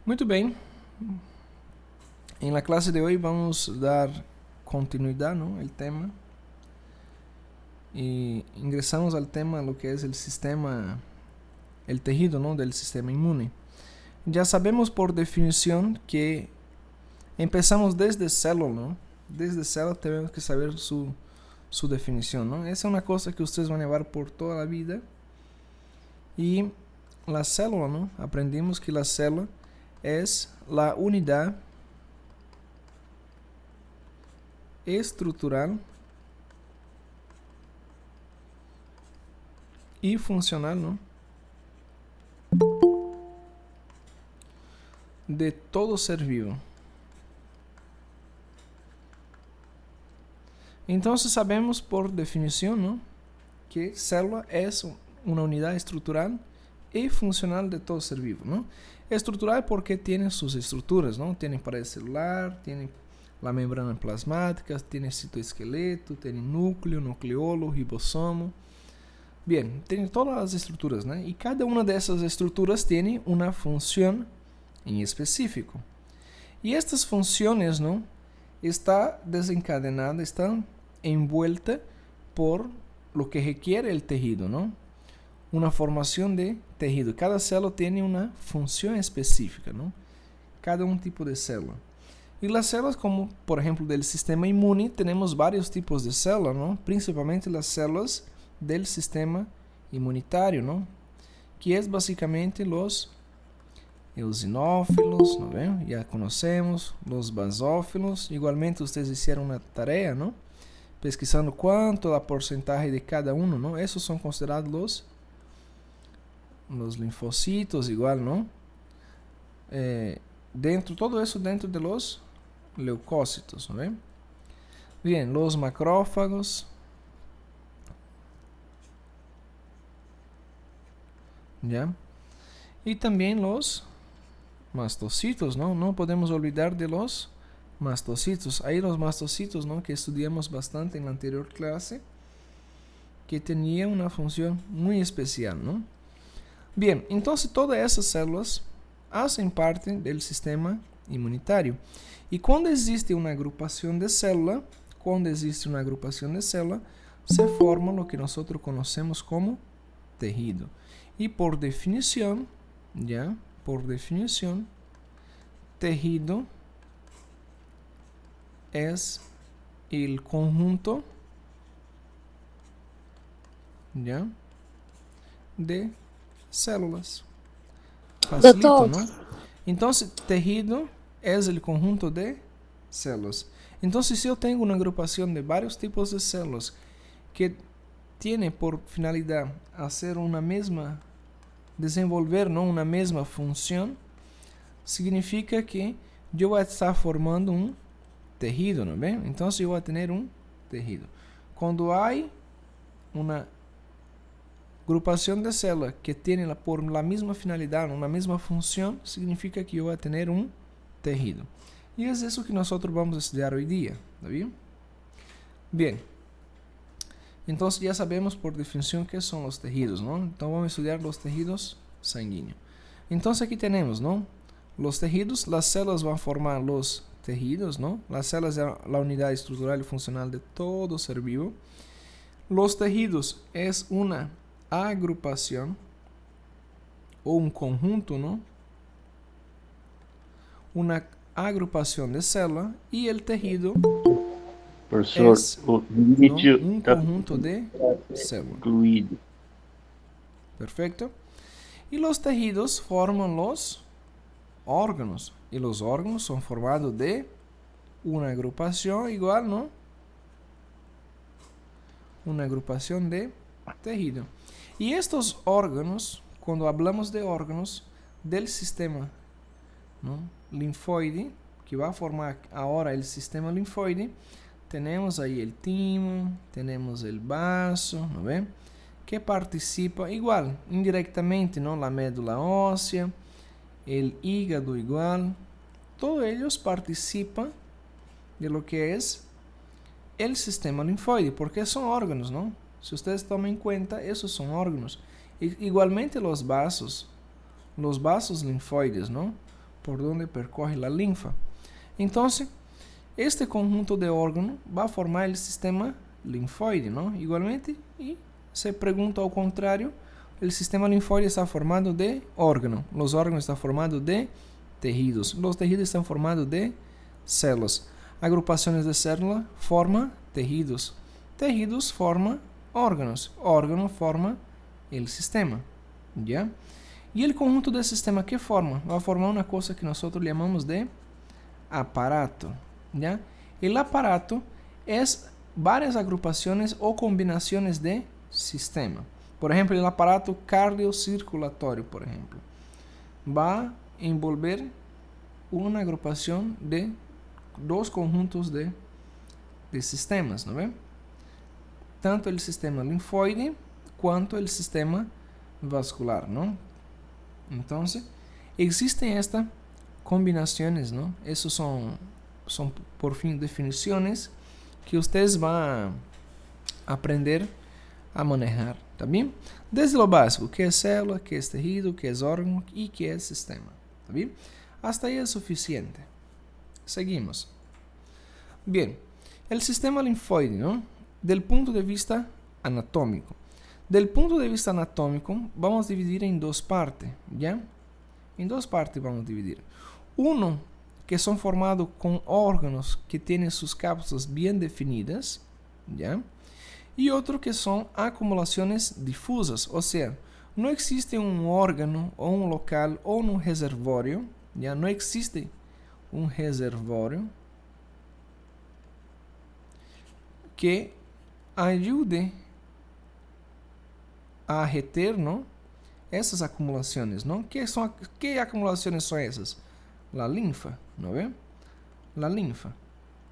Muito bem. En la clase de hoy vamos a dar continuidad, ¿no? El tema. Y ingresamos al tema, lo que es el sistema, el tejido, ¿no? Del sistema inmune. Ya sabemos por definición que empezamos desde célula, ¿no? Desde célula tenemos que saber su definición, ¿no? Esa es una cosa que ustedes van a llevar por toda la vida. Y la célula, ¿no? Aprendimos que la célula es la unidad estrutural y funcional, ¿no? De todo ser vivo. Entonces sabemos por definición, ¿no? Que célula es una unidad estrutural y funcional de todo ser vivo, ¿no? Estrutural porque tiene sus estructuras, ¿no? Tiene pared celular, tiene la membrana plasmática, tiene citoesqueleto, tiene núcleo, nucleolo, ribosomo. Bien, tiene todas las estructuras, ¿no? Y cada una de esas estructuras tiene una función en específico. Y estas funciones, ¿no? Está desencadenada, está envuelta por lo que requiere el tejido, ¿no? Una formación de tejido. Cada célula tiene una función específica, ¿no? Cada un tipo de célula. Y las células, como por ejemplo del sistema inmune, tenemos varios tipos de células, ¿no? Principalmente las células del sistema inmunitario, ¿no? Que es básicamente los eosinófilos, ¿no ven? Ya conocemos, los basófilos. Igualmente ustedes hicieron una tarea, ¿no? Pesquisando cuánto la porcentaje de cada uno, ¿no? Esos son considerados los linfocitos, igual, ¿no? Todo eso dentro de los leucócitos, ¿no ven? Bien, los macrófagos. ¿Ya? Y también los mastocitos, ¿no? No podemos olvidar de los mastocitos. Ahí los mastocitos, ¿no? Que estudiamos bastante en la anterior clase, que tenía una función muy especial, ¿no? Bien, entonces todas esas células hacen parte del sistema inmunitario. Y cuando existe una agrupación de células, se forma lo que nosotros conocemos como tejido. Y por definición, ¿ya? Por definición, tejido es el conjunto, ¿ya? De células. Facilito, ¿no? Entonces, tejido es el conjunto de células. Entonces, si yo tengo una agrupación de varios tipos de células que tiene por finalidad hacer una misma, desenvolver, ¿no? Una misma función, significa que yo voy a estar formando un tejido, ¿no ven? Entonces yo voy a tener un tejido. Cuando hay una agrupación de células que tiene por la misma finalidad, una misma función, significa que yo voy a tener un tejido. Y es eso que nosotros vamos a estudiar hoy día, ¿está bien? Bien. Entonces ya sabemos por definición qué son los tejidos, ¿no? Entonces vamos a estudiar los tejidos sanguíneos. Entonces aquí tenemos, ¿no? Los tejidos, las células van a formar los tejidos, ¿no? Las células es la unidad estructural y funcional de todo ser vivo. Los tejidos es una agrupación o un conjunto, ¿no? Una agrupación de células y el tejido Professor, es, o ¿no? vídeo Un tá conjunto de células. incluído. Perfecto. Y los tejidos forman los órganos. Y los órganos son formados de una agrupación igual, ¿no? Una agrupación de tejido. Y estos órganos, cuando hablamos de órganos del sistema, ¿no? Linfoide, que va a formar ahora el sistema linfoide, tenemos ahí el timo, tenemos el vaso, ¿no ven? Que participa igual, indirectamente, ¿no? La médula ósea, el hígado igual, todos ellos participan de lo que es el sistema linfoide, porque son órganos, ¿no? Si ustedes toman en cuenta, esos son órganos. Igualmente los vasos linfoides, ¿no? por donde percorre la linfa. Entonces, este conjunto de órganos va a formar el sistema linfóide, ¿no? Igualmente, y se pregunta al contrario, el sistema linfóide está formado de órganos, los órganos están formados de tejidos, los tejidos están formados de células, agrupaciones de células forman tejidos, tejidos forman órganos, órganos forman el sistema, ¿ya? Y el conjunto del sistema que forma, va a formar una cosa que nosotros llamamos de aparato, ¿ya? El aparato es varias agrupaciones o combinaciones de sistema. Por ejemplo, el aparato cardiocirculatorio, por ejemplo, va a envolver una agrupación de dos conjuntos de sistemas, ¿no ve? Tanto el sistema linfóide cuanto el sistema vascular, ¿no? Entonces, existen estas combinaciones, ¿no? Esos son por fin definiciones que ustedes van a aprender a manejar, ¿está bien? Desde lo básico, qué es célula, qué es tejido, qué es órgano y qué es sistema, ¿está bien? Hasta ahí es suficiente. Seguimos. Bien, el sistema linfóide, ¿no? Del punto de vista anatómico. Del punto de vista anatómico, vamos a dividir en dos partes, ¿ya? En dos partes vamos a dividir. Uno, que son formados con órganos que tienen sus cápsulas bien definidas, ¿ya? Y otro que son acumulaciones difusas, o sea, no existe un órgano o un local o un reservorio, ¿ya? No existe un reservorio que ayude a reter, ¿no? Essas acumulações, ¿no? ¿Qué acumulaciones son esas? La linfa, ¿no ve? La linfa.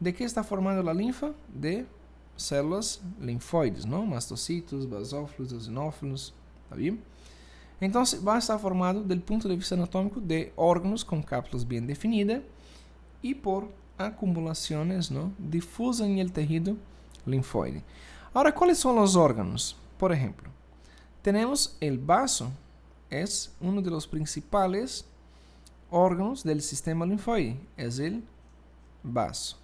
¿De qué está formada la linfa? De células linfóides, ¿no? Mastocitos, basófilos, eosinófilos, ¿está bien? Entonces va a estar formado del punto de vista anatómico de órganos con cápsulas bien definidas y por acumulaciones, ¿no? Difusas en el tejido linfóide. Ahora, ¿cuáles son los órganos? Por ejemplo, tenemos el vaso, es uno de los principales órganos del sistema linfóide, es el vaso.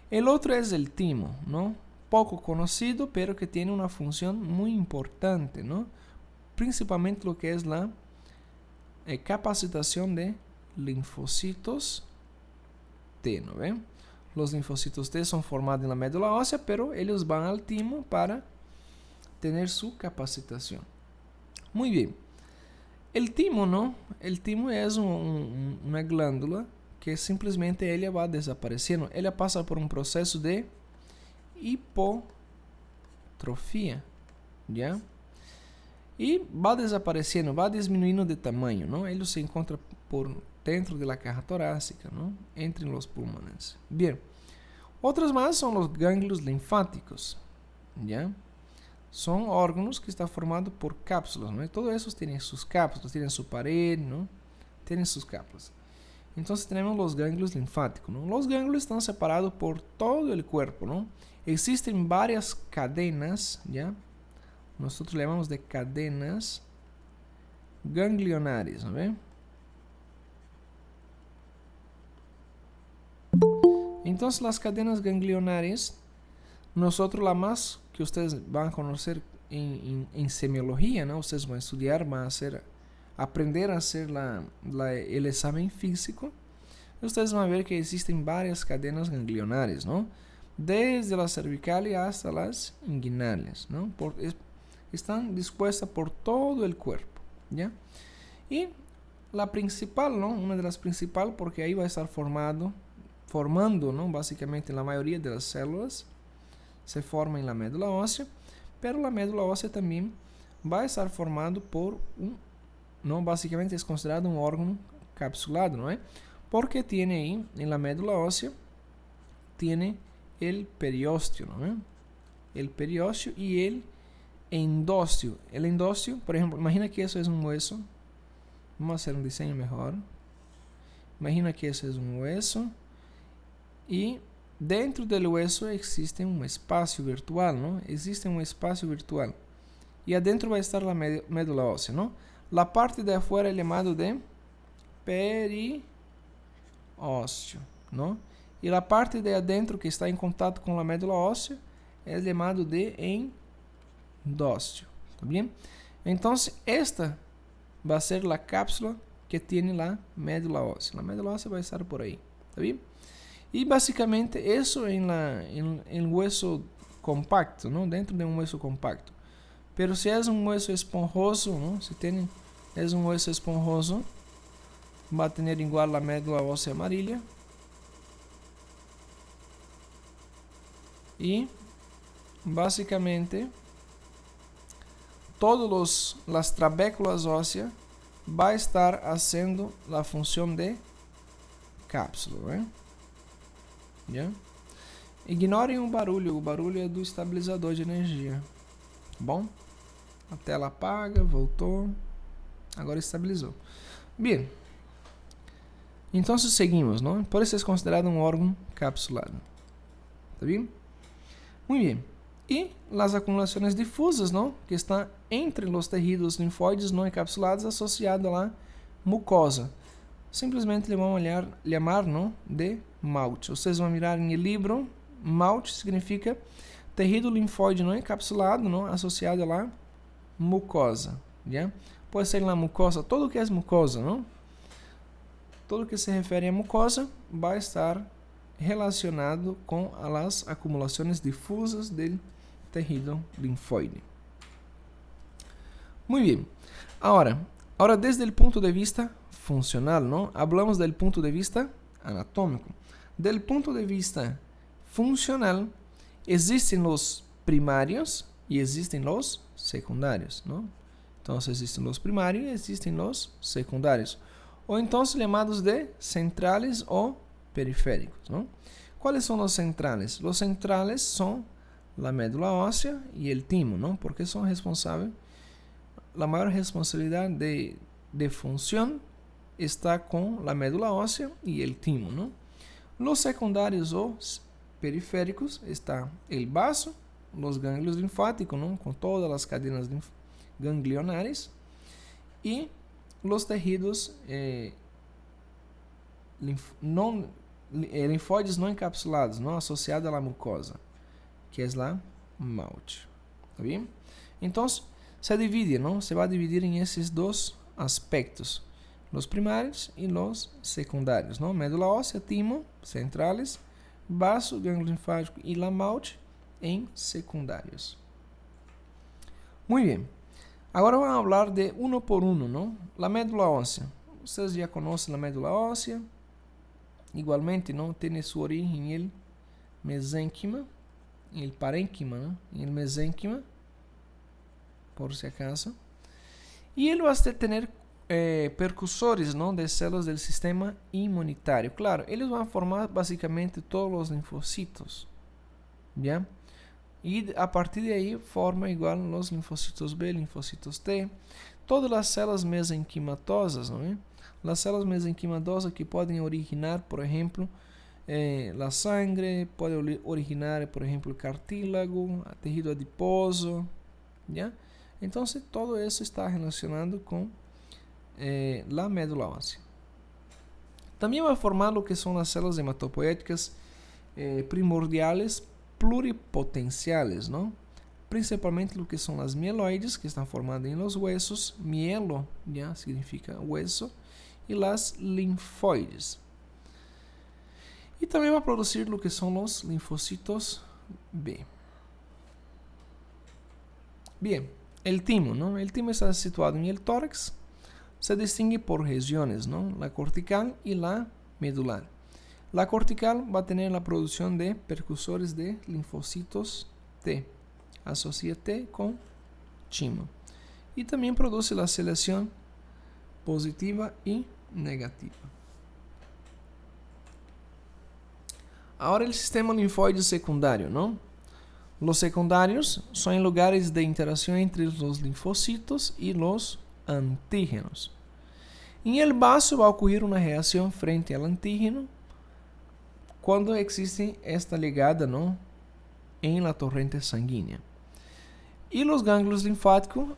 El otro es el timo, ¿no? Poco conocido, pero que tiene una función muy importante, ¿no? Principalmente lo que es la capacitación de linfocitos T, ¿no ven? Los linfocitos T son formados en la médula ósea, pero ellos van al timo para tener su capacitación. Muy bien. El timo, ¿no? El timo es una glándula que simplesmente ella va desaparecendo. Ella pasa por un proceso de hipotrofia, ¿ya? Y va desapareciendo, va disminuyendo de tamaño, ¿no? Ellos se encuentran por dentro de la caja torácica, ¿no? Entre los pulmones. Bien. Otros más son los ganglios linfáticos, ¿ya? Son órganos que están formados por cápsulas, ¿no? Y todos esos tienen sus cápsulas, tienen su pared, ¿no? Tienen sus cápsulas. Entonces tenemos los ganglios linfáticos, ¿no? Los ganglios están separados por todo el cuerpo, ¿no? Existen varias cadenas, ¿ya? Nosotros le llamamos de cadenas ganglionares, ¿no ven? Entonces las cadenas ganglionares, nosotros la más que ustedes van a conocer en semiología, ¿no? Ustedes van a estudiar, van a aprender a hacer el examen físico. Ustedes van a ver que existen varias cadenas ganglionares, ¿no? Desde las cervicales hasta las inguinales, ¿no? Están dispuestas por todo el cuerpo, ¿ya? Y la principal, ¿no? Una de las principales, porque ahí va a estar formando, ¿no? Básicamente la mayoría de las células se forma en la médula ósea, pero la médula ósea también va a estar formado por ¿no? Básicamente es considerado un órgano capsulado, ¿no? Porque tiene ahí, en la médula ósea, tiene el periósteo, ¿no? El periósteo y el endósteo. El endósteo, por ejemplo, imagina que eso es un hueso. Vamos a hacer un diseño mejor. Imagina que eso es un hueso. Y dentro del hueso existe un espacio virtual, ¿no? Existe un espacio virtual. Y adentro va a estar la médula ósea, ¿no? La parte de afuera es llamada de ósseo, ¿no? Y la parte de adentro que está en contacto con la médula ósea es llamado de endósteo, ¿está bien? Entonces, esta va a ser la cápsula que tiene la médula ósea. La médula ósea va a estar por ahí, ¿está bien? Y básicamente eso en el hueso compacto, ¿no? Dentro de un hueso compacto. Pero si es un hueso esponjoso, ¿no? Si es un hueso esponjoso, va a tener igual la médula ósea amarilla. Y básicamente todas las trabéculas óseas va a estar haciendo la función de cápsula, ¿eh? ¿Ya? Ignorem o barulho é do estabilizador de energia. Bom, a tela apaga, voltou, agora estabilizou. Bien, então seguimos, ¿no? Por isso é considerado um órgão capsulado. ¿Está bien? Muy bien. Y las acumulaciones difusas, ¿no? Que están entre los tejidos linfóides no encapsulados asociados a la mucosa. Simplesmente le vamos a llamar, ¿no? De MALT. Vocês vão mirar em livro, MALT significa tejido linfóide não encapsulado, não, associado a la mucosa, ¿ya? Pode ser la mucosa, todo que é mucosa, não? Todo que se refere a mucosa vai estar relacionado com as acumulações difusas do tejido linfóide. Muy bien. Ahora desde el punto de vista funcional, ¿no? Hablamos del punto de vista anatómico. Del punto de vista funcional, existen los primarios y existen los secundarios, ¿no? Entonces existen los primarios y existen los secundarios, o entonces llamados de centrales o periféricos, ¿no? ¿Cuáles son los centrales? Los centrales son la médula ósea y el timo, ¿no? Porque son responsables, la mayor responsabilidad de función está con la médula ósea y el timo, ¿no? Los secundarios o periféricos está el vaso, los ganglios linfáticos, ¿no? Con todas las cadenas ganglionares, y los tejidos linfóides não encapsulados, não associados à mucosa, que é a MALT. ¿Está bien? Então, se divide, ¿no? Se vai dividir em esses dois aspectos, los primarios y los secundarios, ¿no? Médula ósea, timo, centrales, vaso, ganglio linfático y la MALT en secundarios. Muy bien. Agora vamos a hablar de uno por uno, ¿no? La médula ósea. Ustedes ya conocen la médula ósea. Igualmente, ¿no? Tiene su origen en el mesénquima, en el parénquima, ¿no? En el mesénquima, por si acaso. Y él va a tener percussores, ¿no? De células del sistema inmunitario. Claro, eles van a formar básicamente todos los linfocitos, ¿ya? Y a partir de ahí forma igual los linfocitos B, linfocitos T, todas las células mesenquimatosas, ¿no? Las células mesenquimatosas que pueden originar, por ejemplo, la sangre, puede originar, por ejemplo, cartílago, tejido adiposo, ¿ya? Entonces todo eso está relacionado con la médula ósea. También va a formar lo que son las células hematopoéticas primordiales pluripotenciales, ¿no? Principalmente lo que son las mieloides, que están formadas en los huesos. Mielo ya significa hueso. Y las linfoides. Y también va a producir lo que son los linfocitos B. Bien, el timo, ¿no? El timo está situado en el tórax. Se distingue por regiones, ¿no? La cortical y la medular. La cortical va a tener la producción de precursores de linfocitos T. Asocia T con timo. Y también produce la selección positiva y negativa. Ahora el sistema linfóide secundario, ¿no? Los secundarios son lugares de interacción entre los linfocitos y los antígenos. En el vaso va a ocurrir una reacción frente al antígeno cuando existe esta ligada, ¿no? En la torrente sanguínea. Y los ganglios linfáticos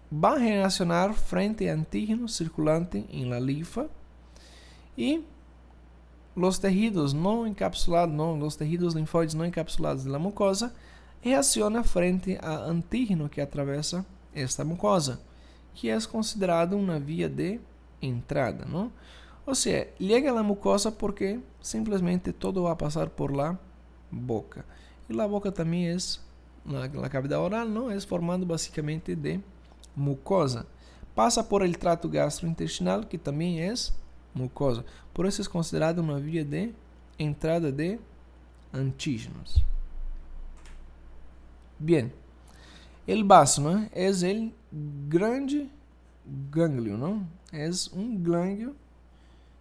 van a reaccionar frente al antígeno circulante en la linfa y los tejidos no encapsulados, los tejidos linfóides no encapsulados de la mucosa reaccionam frente a antígeno que atravessa esta mucosa, que é considerado uma via de entrada, não? Ou seja, chega a mucosa porque simplesmente todo vai passar por la boca. E a boca também é, a cavidade oral, não? É formado basicamente de mucosa. Passa por el trato gastrointestinal, que também é mucosa. Por isso é considerado uma via de entrada de antígenos. Bien. El vaso, ¿no? Es el grande gânglio, ¿no? Es un gânglio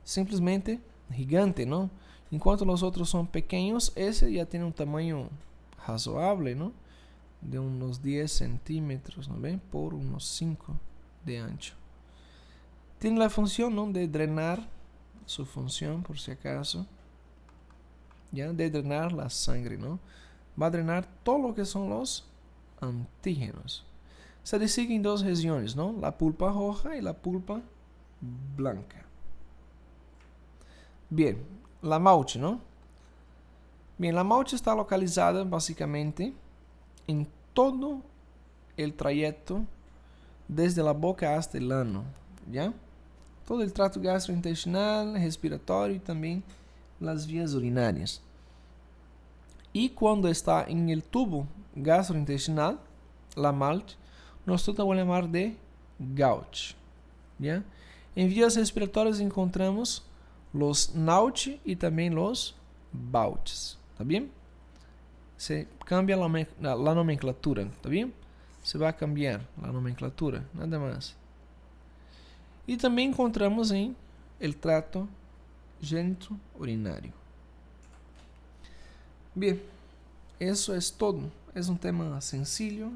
simplesmente gigante, ¿no? Enquanto os outros são pequenos, esse já tem um tamanho razoável, ¿no? De uns 10 centímetros, ¿no ven? Por uns 5 de ancho. Tem a função, ¿no? De drenar, su función, por si acaso, ¿ya? De drenar la sangre, ¿no? Va a drenar todo lo que son los antígenos. Se divide en dos regiones, ¿no? La pulpa roja y la pulpa blanca. Bien, la mauche, ¿no? Bien, la mauche está localizada básicamente en todo el trayecto desde la boca hasta el ano, ¿ya? Todo el trato gastrointestinal, respiratorio y también las vías urinarias. E quando está em el tubo gastrointestinal, la malte, nosotros vamos chamar de gauche. ¿Ya? Em vias respiratórias encontramos los Naute e também los Bautes. ¿Tá bem? Se cambia la nomenclatura. ¿Tá bem? Se vai cambiar a nomenclatura, nada mais. E também encontramos em el trato genito-urinário. Bien, eso es todo. Es un tema sencillo,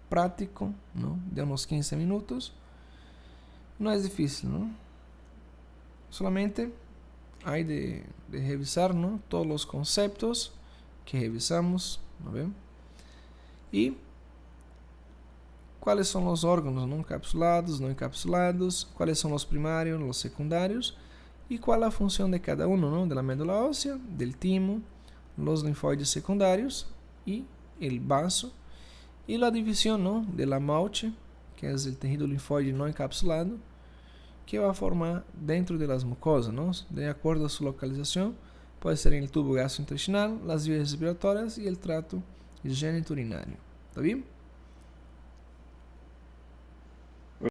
práctico, ¿no? De unos 15 minutos. No es difícil, ¿no? Solamente hay de revisar, ¿no? Todos los conceptos que revisamos, ¿no ven? Y cuáles son los órganos, ¿no? Encapsulados, no encapsulados, cuáles son los primarios, los secundarios, y cuál es la función de cada uno, ¿no? De la médula ósea, del timo, los linfóides secundarios y el vaso, y la división, ¿no? De la mauche, que es el tejido linfóide no encapsulado, que va a formar dentro de las mucosas, ¿no? De acuerdo a su localización, puede ser en el tubo gastrointestinal, las vías respiratorias y el trato genitourinario. ¿Está bien?